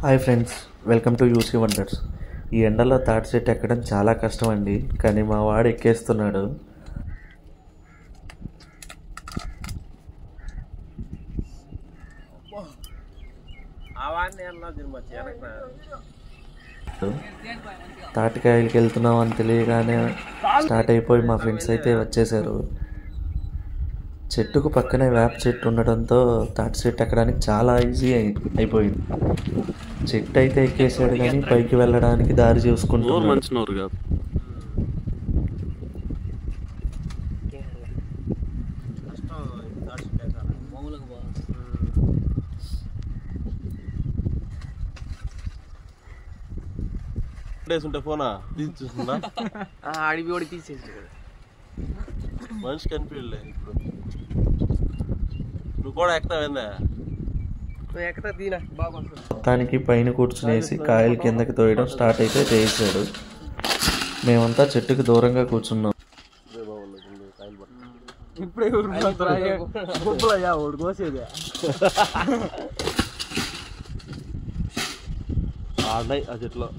Hi friends, welcome to UC wonders. ఈ ఎండలో తాటి చెట్టు ఎక్కడం చాలా కష్టం అండి, కానీ మా వాడు ఎక్కేస్తున్నాడు. తాటికాయలకి వెళ్తున్నాం అని తెలియగానే స్టార్ట్ అయిపోయి మా ఫ్రెండ్స్ అయితే వచ్చేసారు. చెట్టుకు పక్కనే వేప చెట్టు ఉండడంతో తాటి చెట్టు ఎక్కడానికి చాలా ఈజీ అయిపోయింది. చెట్టు అయితే ఎక్కేసాడు, కానీ పైకి వెళ్ళడానికి దారి చూసుకుంటున్నాడు. ఫోనా తీసి చూస్తుందా? అడిగి తీసేసి మనిషి కనిపించలే. ఇప్పుడు నువ్వు కూడా ఎక్కుతావేందా? మొత్తానికి పైన కూర్చునేసి కాయలు కిందకి తోయడం స్టార్ట్ అయితే చేసాడు. మేమంతా చెట్టుకు దూరంగా కూర్చున్నాం. ఆడినాయి ఆ చెట్లో.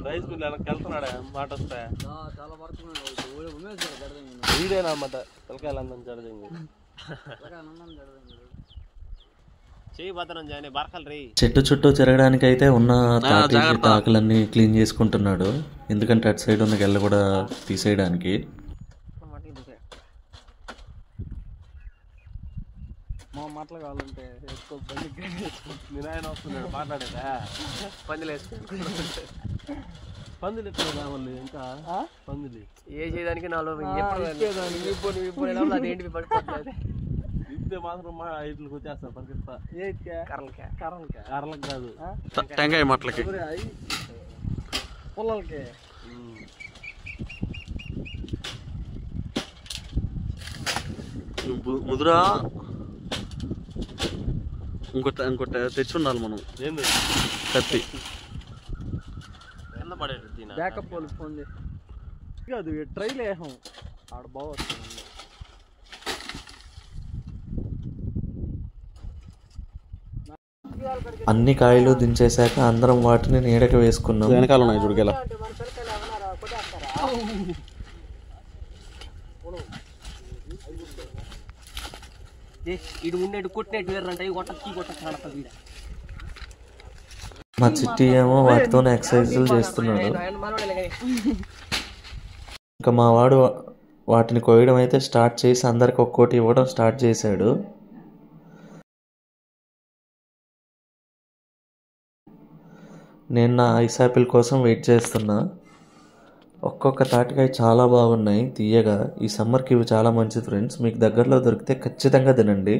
Rice mill వెళ్తున్నాడా? మాట వస్తా వీడేనా అన్నమాట. పిల్లకాయలందరం జడదంగి చెట్టు చుట్టూ తిరగడానికి అయితే ఉన్న ఆకులన్నీ క్లీన్ చేసుకుంటున్నాడు, ఎందుకంటే అటు సైడ్ ఉన్న గెల్ల కూడా తీసేయడానికి. మాటలు కావాలంటే నేను ఆయన వస్తున్నాడు మాట్లాడేదా? పందులు వేసుకుంటారు. పందులు ఎక్కడ కావాలి? ఇంకా పందులు ఏ చేయడానికి నాలో ఇస్తే మాత్రం మా ఇట్లకి వచ్చేస్తా పరిగెత్తా. కర్రలకు కాదు, టెంకాయ మట్లకి, పొలాలకి. ముదురా ఇంకోటి తెచ్చుండాలి మనం. ఏంది కత్తి కింద పడేది బ్యాకప్ వాళ్ళకి ఫోన్ చేసి కాదు ట్రైల్ వేసాం ఆడ బాగా వస్తుంది. అన్ని కాయలు దించేశాక అందరం వాటిని నీడకి వేసుకున్నాం. వెనకాల ఉన్నాయి చూడగల. ఇటు ఉండేటు కొట్టినట్టు వేరంటే కొట్టకి మా చిట్టి ఏమో వాటితోనే ఎక్సర్సైజులు చేస్తున్నాడు. ఇంకా మా వాడు వాటిని కోయడం అయితే స్టార్ట్ చేసి అందరికి ఒక్కోటి ఇవ్వడం స్టార్ట్ చేశాడు. నేను నా ఐస్ యాపిల్ కోసం వెయిట్ చేస్తున్నా. ఒక్కొక్క తాటికాయ చాలా బాగున్నాయి తీయగా. ఈ సమ్మర్కి ఇవి చాలా మంచిది ఫ్రెండ్స్. మీకు దగ్గరలో దొరికితే ఖచ్చితంగా తినండి.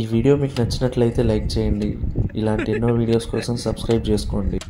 ఈ వీడియో మీకు నచ్చినట్లయితే లైక్ చేయండి. ఇలాంటి ఎన్నో వీడియోస్ కోసం సబ్స్క్రైబ్ చేసుకోండి.